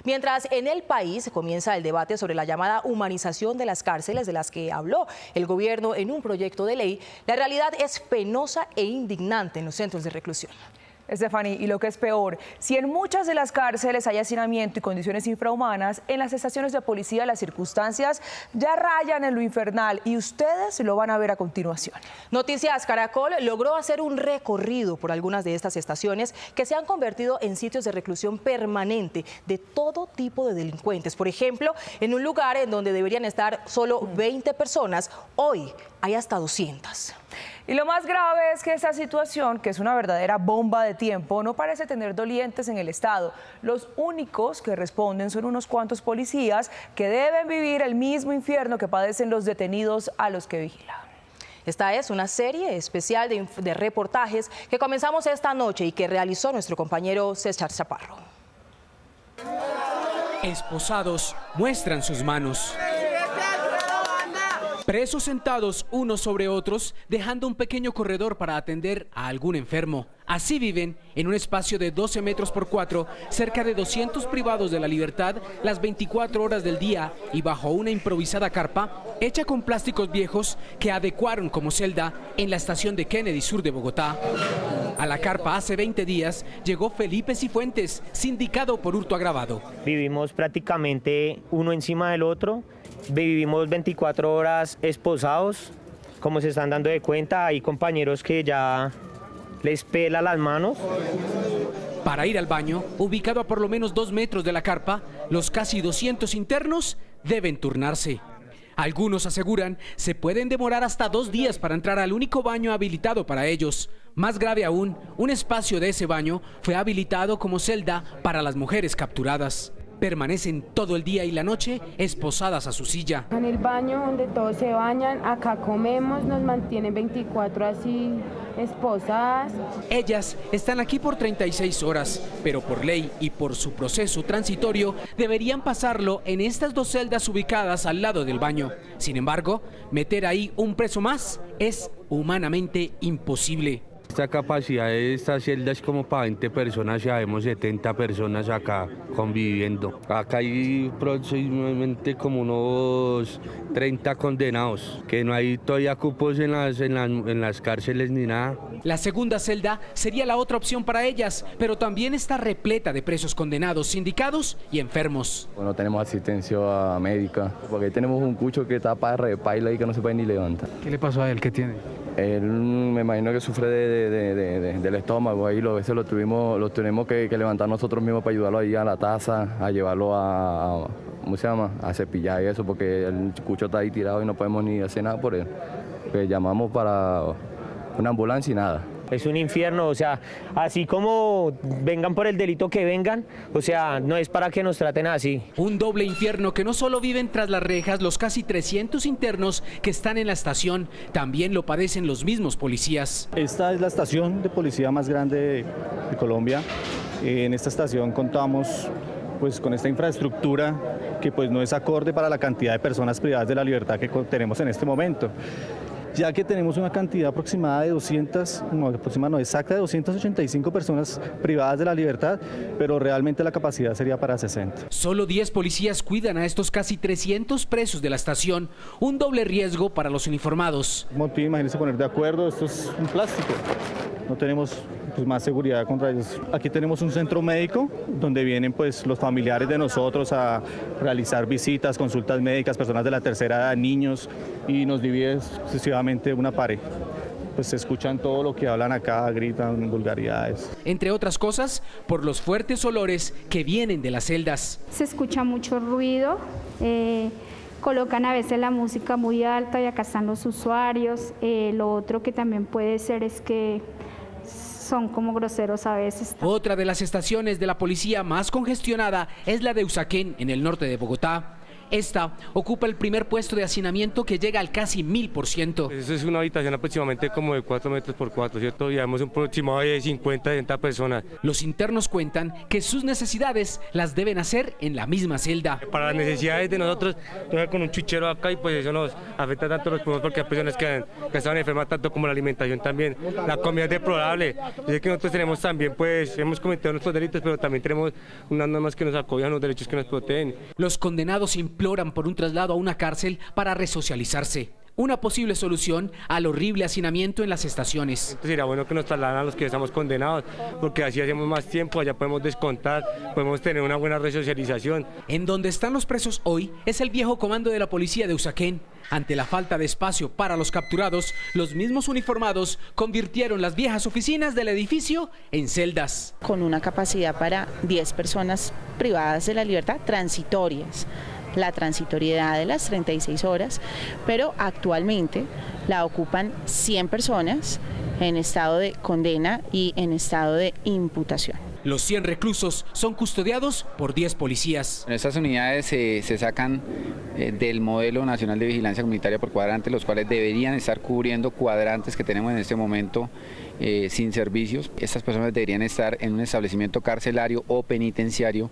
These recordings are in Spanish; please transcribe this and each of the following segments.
Mientras en el país comienza el debate sobre la llamada humanización de las cárceles de las que habló el gobierno en un proyecto de ley, la realidad es penosa e indignante en los centros de reclusión. Estefanía, y lo que es peor, si en muchas de las cárceles hay hacinamiento y condiciones infrahumanas, en las estaciones de policía las circunstancias ya rayan en lo infernal y ustedes lo van a ver a continuación. Noticias Caracol logró hacer un recorrido por algunas de estas estaciones que se han convertido en sitios de reclusión permanente de todo tipo de delincuentes. Por ejemplo, en un lugar en donde deberían estar solo 20 personas, hoy hay hasta 200. Y lo más grave es que esta situación, que es una verdadera bomba de tiempo, no parece tener dolientes en el Estado. Los únicos que responden son unos cuantos policías que deben vivir el mismo infierno que padecen los detenidos a los que vigilan. Esta es una serie especial de reportajes que comenzamos esta noche y que realizó nuestro compañero César Chaparro. Esposados muestran sus manos. Presos sentados unos sobre otros, dejando un pequeño corredor para atender a algún enfermo. Así viven en un espacio de 12 metros por 4, cerca de 200 privados de la libertad, las 24 horas del día y bajo una improvisada carpa hecha con plásticos viejos que adecuaron como celda en la estación de Kennedy Sur de Bogotá. A la carpa hace 20 días llegó Felipe Cifuentes, sindicado por hurto agravado. Vivimos prácticamente uno encima del otro. Vivimos 24 horas esposados, como se están dando de cuenta, hay compañeros que ya les pela las manos. Para ir al baño, ubicado a por lo menos 2 metros de la carpa, los casi 200 internos deben turnarse. Algunos aseguran se pueden demorar hasta 2 días para entrar al único baño habilitado para ellos. Más grave aún, un espacio de ese baño fue habilitado como celda para las mujeres capturadas. Permanecen todo el día y la noche esposadas a su silla. En el baño donde todos se bañan, acá comemos, nos mantienen 24 así esposadas. Ellas están aquí por 36 horas, pero por ley y por su proceso transitorio deberían pasarlo en estas 2 celdas ubicadas al lado del baño. Sin embargo, meter ahí un preso más es humanamente imposible. Esta capacidad de estas celdas es como para 20 personas, ya vemos 70 personas acá conviviendo. Acá hay aproximadamente como unos 30 condenados, que no hay todavía cupos en las cárceles ni nada. La segunda celda sería la otra opción para ellas, pero también está repleta de presos condenados, sindicados y enfermos. No tenemos asistencia médica, porque tenemos un cucho que está para repaila y que no se puede ni levantar. ¿Qué le pasó a él? ¿Qué tiene? Él me imagino que sufre del estómago, ahí a veces lo tenemos que levantar nosotros mismos para ayudarlo ahí a la taza, a llevarlo a ¿cómo se llama? A cepillar y eso, porque el cucho está ahí tirado y no podemos ni hacer nada por él. Pues llamamos para una ambulancia y nada. Es un infierno, o sea, así como vengan por el delito que vengan, o sea, no es para que nos traten así. Un doble infierno que no solo viven tras las rejas los casi 300 internos que están en la estación, también lo padecen los mismos policías. Esta es la estación de policía más grande de Colombia. En esta estación contamos pues con esta infraestructura que pues no es acorde para la cantidad de personas privadas de la libertad que tenemos en este momento, ya que tenemos una cantidad aproximada de exacta de 285 personas privadas de la libertad, pero realmente la capacidad sería para 60. Solo 10 policías cuidan a estos casi 300 presos de la estación, un doble riesgo para los uniformados. Imagínense poner de acuerdo, esto es un plástico, no tenemos más seguridad contra ellos. Aquí tenemos un centro médico donde vienen pues los familiares de nosotros a realizar visitas, consultas médicas, personas de la tercera edad, niños, y nos divide sucesivamente una pared. Pues se escuchan todo lo que hablan acá, gritan vulgaridades. Entre otras cosas, por los fuertes olores que vienen de las celdas. Se escucha mucho ruido, colocan a veces la música muy alta y acá están los usuarios. Lo otro que también puede ser es que son como groseros a veces. Otra de las estaciones de la policía más congestionada es la de Usaquén, en el norte de Bogotá. Esta ocupa el primer puesto de hacinamiento que llega al casi 1000%. Eso es una habitación aproximadamente como de 4 metros por 4, ¿cierto? Y hay un aproximado de 50, 60 personas. Los internos cuentan que sus necesidades las deben hacer en la misma celda. Para las necesidades de nosotros, con un chuchero acá y pues eso nos afecta tanto a los pulmones porque hay personas que están enfermas tanto como la alimentación también. La comida es deplorable. Yo sé que nosotros tenemos también, pues, hemos cometido nuestros delitos, pero también tenemos unas normas que nos acobijan, los derechos que nos protegen. Los condenados imploran por un traslado a una cárcel para resocializarse. Una posible solución al horrible hacinamiento en las estaciones. Entonces sería bueno que nos trasladan a los que estamos condenados, porque así hacemos más tiempo, allá podemos descontar, podemos tener una buena resocialización. En donde están los presos hoy es el viejo comando de la policía de Usaquén. Ante la falta de espacio para los capturados, los mismos uniformados convirtieron las viejas oficinas del edificio en celdas. Con una capacidad para 10 personas privadas de la libertad transitorias. La transitoriedad de las 36 horas, pero actualmente la ocupan 100 personas en estado de condena y en estado de imputación. Los 100 reclusos son custodiados por 10 policías. Estas unidades se sacan del modelo nacional de vigilancia comunitaria por cuadrante, los cuales deberían estar cubriendo cuadrantes que tenemos en este momento sin servicios. Estas personas deberían estar en un establecimiento carcelario o penitenciario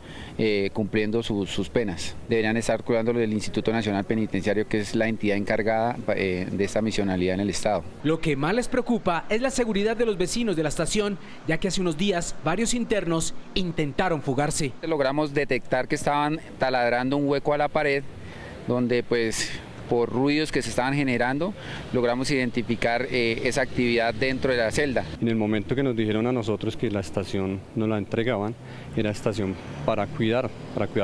cumpliendo sus penas. Deberían estar cuidándolo del Instituto Nacional Penitenciario, que es la entidad encargada de esta misionalidad en el Estado. Lo que más les preocupa es la seguridad de los vecinos de la estación, ya que hace unos días varios internos intentaron fugarse. Logramos detectar que estaban taladrando un hueco a la pared, donde pues por ruidos que se estaban generando, logramos identificar esa actividad dentro de la celda. En el momento que nos dijeron a nosotros que la estación nos la entregaban, era estación para cuidar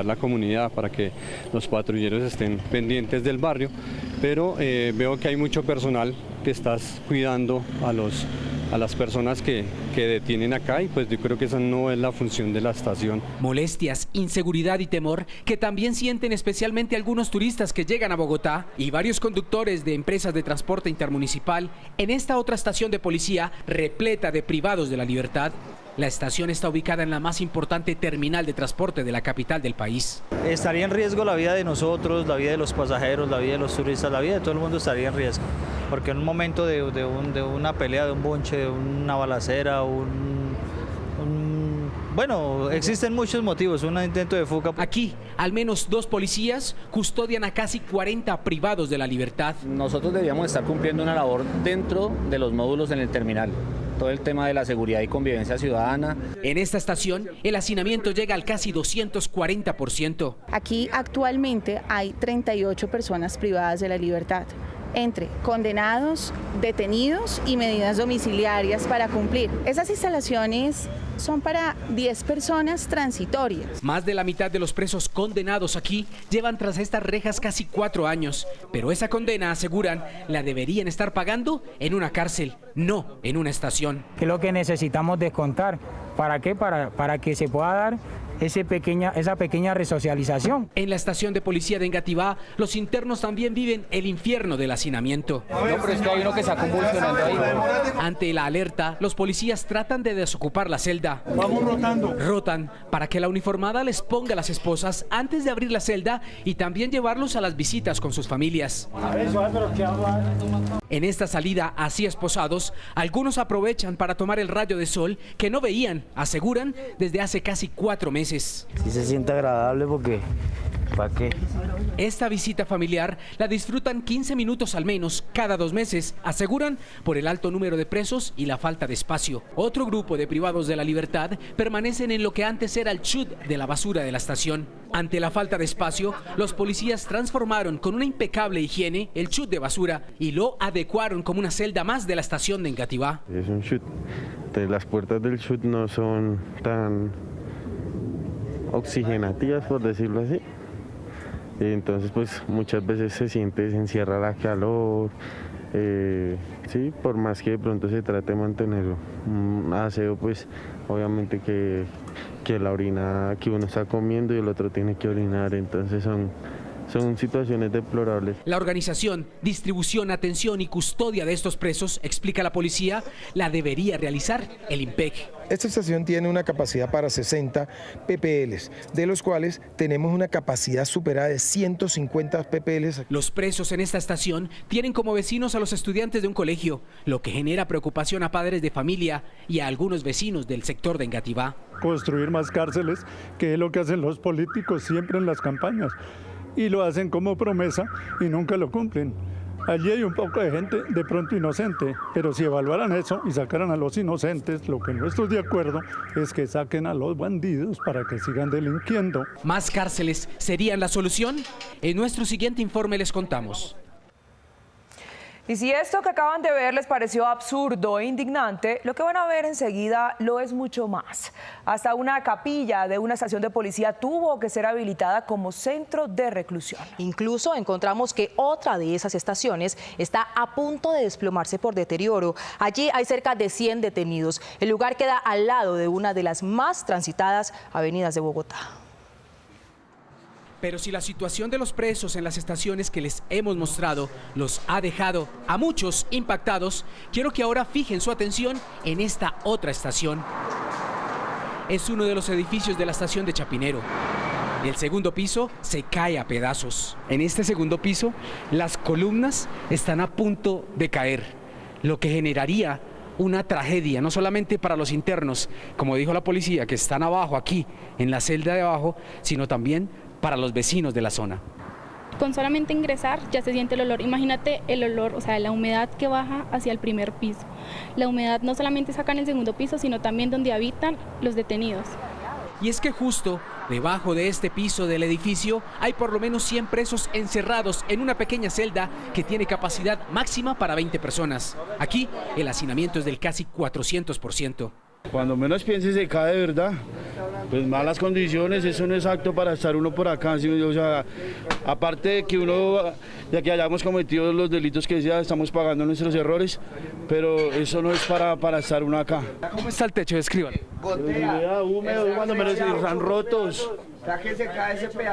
la comunidad, para que los patrulleros estén pendientes del barrio, pero veo que hay mucho personal que está cuidando a las personas que detienen acá y pues yo creo que esa no es la función de la estación. Molestias, inseguridad y temor que también sienten especialmente algunos turistas que llegan a Bogotá y varios conductores de empresas de transporte intermunicipal en esta otra estación de policía repleta de privados de la libertad. La estación está ubicada en la más importante terminal de transporte de la capital del país. Estaría en riesgo la vida de nosotros, la vida de los pasajeros, la vida de los turistas, la vida de todo el mundo estaría en riesgo. Porque en un momento de una pelea, de un bonche, de una balacera, bueno, existen muchos motivos, un intento de fuga. Aquí, al menos 2 policías custodian a casi 40 privados de la libertad. Nosotros deberíamos estar cumpliendo una labor dentro de los módulos en el terminal. Todo el tema de la seguridad y convivencia ciudadana. En esta estación, el hacinamiento llega al casi 240%. Aquí actualmente hay 38 personas privadas de la libertad, entre condenados, detenidos y medidas domiciliarias para cumplir. Esas instalaciones son para 10 personas transitorias. Más de la mitad de los presos condenados aquí llevan tras estas rejas casi 4 años, pero esa condena, aseguran, la deberían estar pagando en una cárcel, no en una estación. ¿Qué es lo que necesitamos descontar? ¿Para qué? Para que se pueda dar esa pequeña resocialización. En la estación de policía de Engativá, los internos también viven el infierno del hacinamiento. No, pero es que hay uno que está convulsionando ahí. Ante la alerta, los policías tratan de desocupar la celda. Vamos rotando. Rotan para que la uniformada les ponga a las esposas antes de abrir la celda y también llevarlos a las visitas con sus familias. En esta salida así esposados, algunos aprovechan para tomar el rayo de sol que no veían, aseguran, desde hace casi 4 meses. Sí se siente agradable porque, ¿para qué? Esta visita familiar la disfrutan 15 minutos al menos cada 2 meses, aseguran, por el alto número de presos y la falta de espacio. Otro grupo de privados de la libertad permanecen en lo que antes era el chut de la basura de la estación. Ante la falta de espacio, los policías transformaron con una impecable higiene el chut de basura y lo adecuaron como una celda más de la estación de Engativá. Es un chut. Las puertas del chut no son tan oxigenativas, por decirlo así. Entonces pues muchas veces se encierra la calor, sí, por más que de pronto se trate de mantenerlo. Aseo, pues obviamente que la orina que uno está comiendo y el otro tiene que orinar, entonces son son situaciones deplorables. La organización, distribución, atención y custodia de estos presos, explica la policía, la debería realizar el IMPEC. Esta estación tiene una capacidad para 60 PPLs, de los cuales tenemos una capacidad superada de 150 PPLs. Los presos en esta estación tienen como vecinos a los estudiantes de un colegio, lo que genera preocupación a padres de familia y a algunos vecinos del sector de Engativá. Construir más cárceles, que es lo que hacen los políticos siempre en las campañas, y lo hacen como promesa y nunca lo cumplen. Allí hay un poco de gente de pronto inocente, pero si evaluaran eso y sacaran a los inocentes, lo que no estoy de acuerdo es que saquen a los bandidos para que sigan delinquiendo. ¿Más cárceles serían la solución? En nuestro siguiente informe les contamos. Y si esto que acaban de ver les pareció absurdo e indignante, lo que van a ver enseguida lo es mucho más. Hasta una capilla de una estación de policía tuvo que ser habilitada como centro de reclusión. Incluso encontramos que otra de esas estaciones está a punto de desplomarse por deterioro. Allí hay cerca de 100 detenidos. El lugar queda al lado de una de las más transitadas avenidas de Bogotá. Pero si la situación de los presos en las estaciones que les hemos mostrado los ha dejado a muchos impactados, quiero que ahora fijen su atención en esta otra estación. Es uno de los edificios de la estación de Chapinero. El segundo piso se cae a pedazos. En este segundo piso, las columnas están a punto de caer, lo que generaría una tragedia, no solamente para los internos, como dijo la policía, que están abajo aquí, en la celda de abajo, sino también para los vecinos de la zona. Con solamente ingresar ya se siente el olor. Imagínate el olor, o sea, la humedad que baja hacia el primer piso. La humedad no solamente saca en el segundo piso, sino también donde habitan los detenidos. Y es que justo debajo de este piso del edificio hay por lo menos 100 presos encerrados en una pequeña celda que tiene capacidad máxima para 20 personas. Aquí el hacinamiento es del casi 400%. Cuando menos piense se cae de verdad, pues malas condiciones, eso no es apto para estar uno por acá, ¿sí? O sea, aparte de que uno, ya que hayamos cometido los delitos que ya estamos pagando nuestros errores, pero eso no es para estar uno acá. ¿Cómo está el techo? Descríbalo. Húmedo, cuando menos están rotos.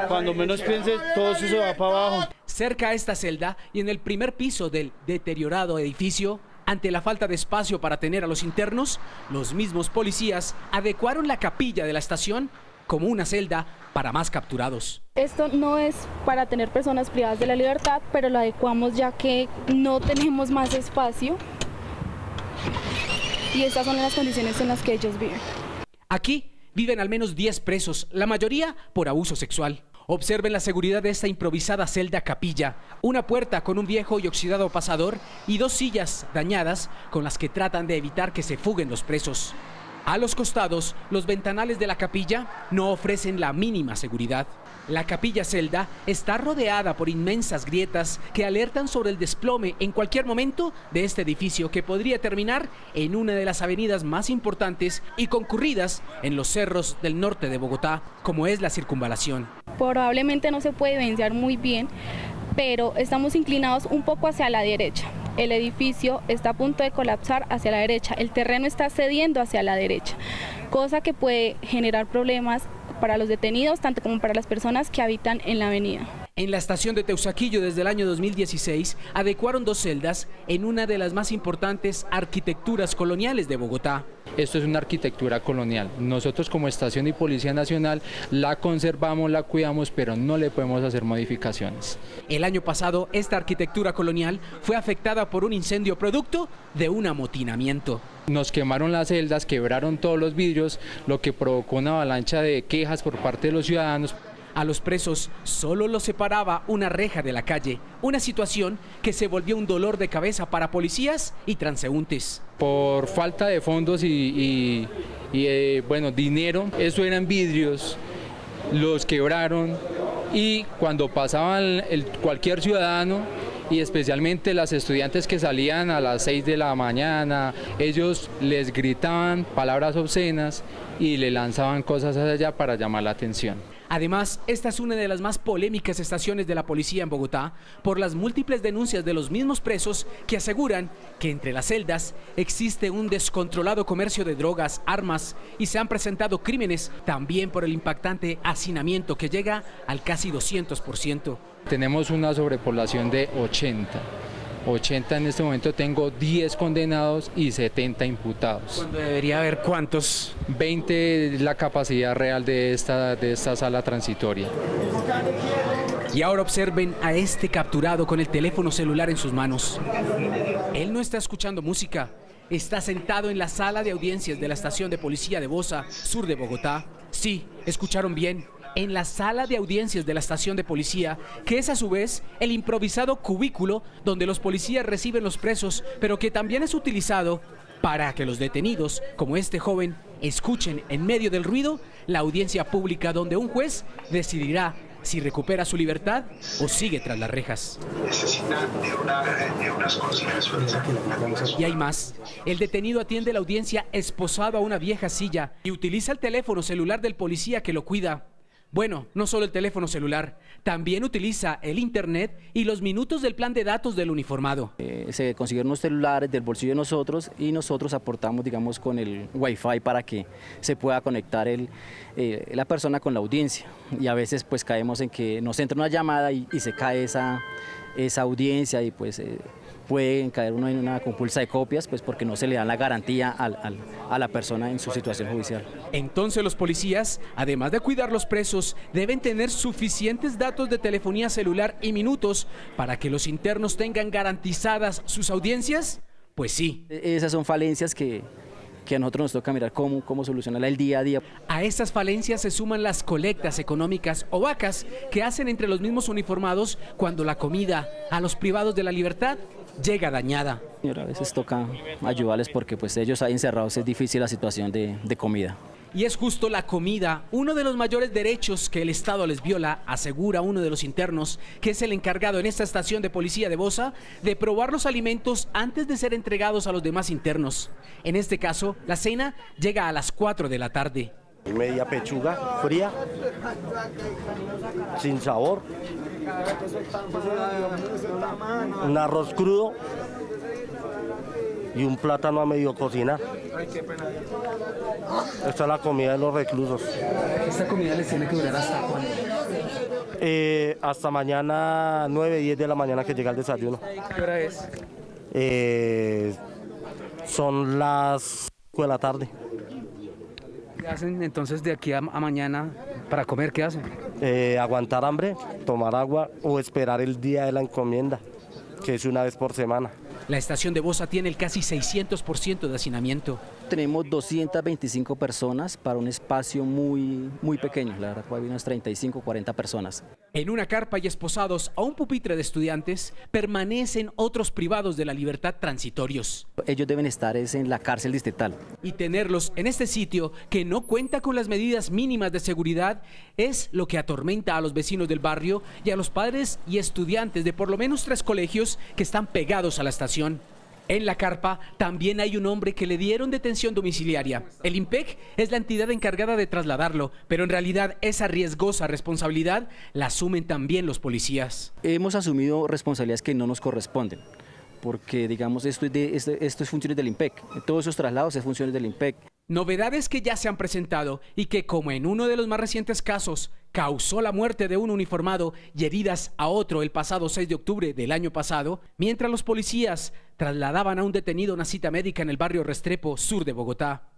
Cuando menos piense, todo eso se va para abajo. Cerca a esta celda y en el primer piso del deteriorado edificio, ante la falta de espacio para tener a los internos, los mismos policías adecuaron la capilla de la estación como una celda para más capturados. Esto no es para tener personas privadas de la libertad, pero lo adecuamos ya que no tenemos más espacio y estas son las condiciones en las que ellos viven. Aquí viven al menos 10 presos, la mayoría por abuso sexual. Observen la seguridad de esta improvisada celda capilla, una puerta con un viejo y oxidado pasador y 2 sillas dañadas con las que tratan de evitar que se fuguen los presos. A los costados, los ventanales de la capilla no ofrecen la mínima seguridad. La capilla celda está rodeada por inmensas grietas que alertan sobre el desplome en cualquier momento de este edificio que podría terminar en una de las avenidas más importantes y concurridas en los cerros del norte de Bogotá, como es la Circunvalación. Probablemente no se puede evidenciar muy bien, pero estamos inclinados un poco hacia la derecha. El edificio está a punto de colapsar hacia la derecha, el terreno está cediendo hacia la derecha, cosa que puede generar problemas para los detenidos, tanto como para las personas que habitan en la avenida. En la estación de Teusaquillo desde el año 2016 adecuaron 2 celdas en una de las más importantes arquitecturas coloniales de Bogotá. Esto es una arquitectura colonial. Nosotros como Estación y Policía Nacional la conservamos, la cuidamos, pero no le podemos hacer modificaciones. El año pasado esta arquitectura colonial fue afectada por un incendio producto de un amotinamiento. Nos quemaron las celdas, quebraron todos los vidrios, lo que provocó una avalancha de quejas por parte de los ciudadanos. A los presos solo los separaba una reja de la calle, una situación que se volvió un dolor de cabeza para policías y transeúntes. Por falta de fondos y dinero, eso eran vidrios, los quebraron y cuando pasaban cualquier ciudadano y especialmente las estudiantes que salían a las 6 de la mañana, ellos les gritaban palabras obscenas y le lanzaban cosas hacia allá para llamar la atención. Además, esta es una de las más polémicas estaciones de la policía en Bogotá por las múltiples denuncias de los mismos presos que aseguran que entre las celdas existe un descontrolado comercio de drogas, armas y se han presentado crímenes también por el impactante hacinamiento que llega al casi 200%. Tenemos una sobrepoblación de 80 en este momento, tengo 10 condenados y 70 imputados. ¿Cuándo debería haber cuántos? 20 es la capacidad real de esta sala transitoria. Y ahora observen a este capturado con el teléfono celular en sus manos. Él no está escuchando música, está sentado en la sala de audiencias de la estación de policía de Bosa, sur de Bogotá. Sí, escucharon bien. En la sala de audiencias de la estación de policía, que es a su vez el improvisado cubículo donde los policías reciben los presos, pero que también es utilizado para que los detenidos, como este joven, escuchen en medio del ruido la audiencia pública donde un juez decidirá si recupera su libertad o sigue tras las rejas. Y hay más. El detenido atiende la audiencia esposado a una vieja silla y utiliza el teléfono celular del policía que lo cuida. Bueno, no solo el teléfono celular, también utiliza el internet y los minutos del plan de datos del uniformado. Se consiguieron unos celulares del bolsillo de nosotros y nosotros aportamos, digamos, con el Wi-Fi para que se pueda conectar la persona con la audiencia. Y a veces pues caemos en que nos entra una llamada y se cae esa audiencia y pues puede caer uno en una compulsa de copias, pues porque no se le da la garantía a la persona en su situación judicial. Entonces los policías, además de cuidar los presos, deben tener suficientes datos de telefonía celular y minutos para que los internos tengan garantizadas sus audiencias. Pues sí. Esas son falencias que a nosotros nos toca mirar cómo solucionarla el día a día. A estas falencias se suman las colectas económicas o vacas que hacen entre los mismos uniformados cuando la comida a los privados de la libertad llega dañada. A veces toca ayudarles porque pues ellos ahí encerrados es difícil la situación de comida. Y es justo la comida, uno de los mayores derechos que el Estado les viola, asegura uno de los internos, que es el encargado en esta estación de policía de Bosa, de probar los alimentos antes de ser entregados a los demás internos. En este caso, la cena llega a las 4 de la tarde. Media pechuga fría, sin sabor, un arroz crudo y un plátano a medio cocinar. Esta es la comida de los reclusos. ¿Esta comida les tiene que durar hasta cuándo? Hasta mañana 9, 10 de la mañana que llega el desayuno. ¿Qué hora es? Son las 5 de la tarde. ¿Qué hacen entonces de aquí a mañana para comer? ¿Qué hacen? Aguantar hambre, tomar agua o esperar el día de la encomienda, que es una vez por semana. La estación de Bosa tiene el casi 600% de hacinamiento. Tenemos 225 personas para un espacio muy pequeño, la verdad, hay unas 35, 40 personas. En una carpa y esposados a un pupitre de estudiantes permanecen otros privados de la libertad transitorios. Ellos deben estar en la cárcel distrital. Y tenerlos en este sitio que no cuenta con las medidas mínimas de seguridad es lo que atormenta a los vecinos del barrio y a los padres y estudiantes de por lo menos 3 colegios que están pegados a la estación. En la carpa también hay un hombre que le dieron detención domiciliaria. El IMPEC es la entidad encargada de trasladarlo, pero en realidad esa riesgosa responsabilidad la asumen también los policías. Hemos asumido responsabilidades que no nos corresponden, porque digamos esto es funciones del IMPEC, todos esos traslados es funciones del IMPEC. Novedades que ya se han presentado y que, como en uno de los más recientes casos, causó la muerte de un uniformado y heridas a otro el pasado 6 de octubre del año pasado, mientras los policías trasladaban a un detenido a una cita médica en el barrio Restrepo, sur de Bogotá.